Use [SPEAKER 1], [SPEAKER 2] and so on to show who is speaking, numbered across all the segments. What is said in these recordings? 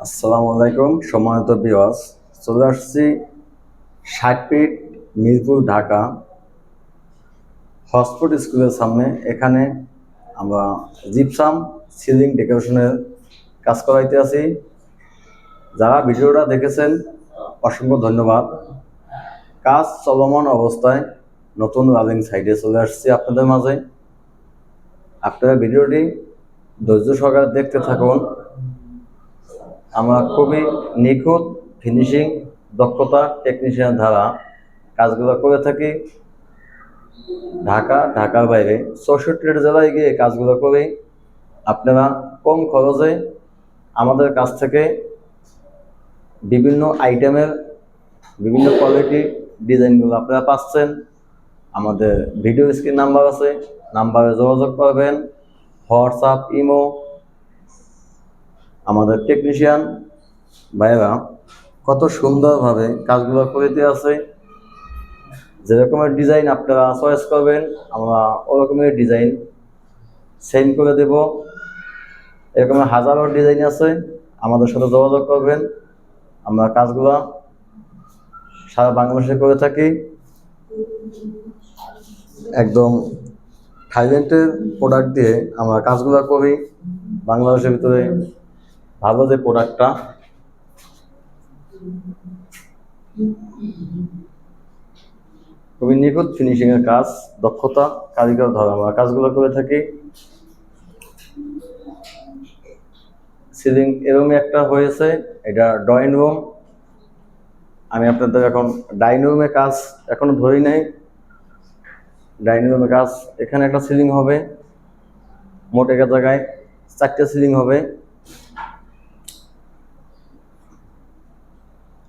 [SPEAKER 1] আসসালামু আলাইকুম সম্মানিত ভিউয়ার্স, চলে আসছি ৬০ ফিট মিরপুর ঢাকা হসপিট স্কুলের সামনে। এখানে আমরা জিপসাম সিলিং ডেকোরেশনের কাজ করাইতে আছি। যারা ভিডিওটা দেখেছেন অসংখ্য ধন্যবাদ। কাজ চলমান অবস্থায় নতুন রানিং সাইডে চলে আসছি আপনাদের মাঝে। আপনারা ভিডিওটি ধৈর্য সহকারে দেখতে থাকুন। আমরা খুবই নিখুঁত ফিনিশিং দক্ষতা টেকনিশিয়ান দ্বারা কাজগুলো করে থাকি। ঢাকার বাইরে ৬৪ জেলায় গিয়ে কাজগুলো করি। আপনারা কম খরচে আমাদের কাছ থেকে বিভিন্ন আইটেমের বিভিন্ন কোয়ালিটির ডিজাইনগুলো আপনারা পাচ্ছেন। আমাদের ভিডিও স্ক্রিন নাম্বার আছে, নাম্বারে যোগাযোগ করবেন। WhatsApp, imo. আমাদের টেকনিশিয়ান ভাইয়েরা কত সুন্দরভাবে কাজগুলো করে দিয়ে আছে। যেরকমের ডিজাইন আপনারা চয়েস করবেন আমরা ওরকমের ডিজাইন সেন্ড করে দেব। এরকমের হাজারো ডিজাইন আছে, আমাদের সাথে যোগাযোগ করবেন। আমরা কাজগুলো সারা বাংলাদেশে করে থাকি। একদম থাইল্যান্ডের প্রোডাক্ট দিয়ে আমরা কাজগুলো করি। বাংলাদেশের ভিতরে ভালো যে প্রোডাক্টটা, খুবই নিখুঁত ফিনিশিংয়ের কাজ, দক্ষতা কারিগর ধরা আমরা কাজগুলো করে থাকি। সিলিং এরকমই একটা হয়েছে, এটা ড্রয়িং রুম। আমি আপনাদের এখন ডাইনিং রুমে কাজ এখনো ধরি নাই। ডাইনিং রুমে কাজ, এখানে একটা সিলিং হবে, মোট একটা জায়গায় 4টে সিলিং হবে।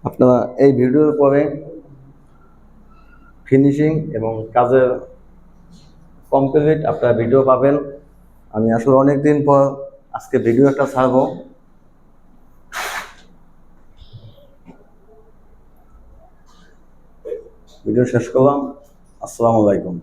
[SPEAKER 1] আপনারা এই ভিডিওর পরে ফিনিশিং এবং কাজের কমপ্লিট আপনারা ভিডিও পাবেন। আমি আসলে অনেক দিন পর আজকে ভিডিও একটা ছাড়বো। ভিডিও শেষ করলাম। আসসালামু আলাইকুম।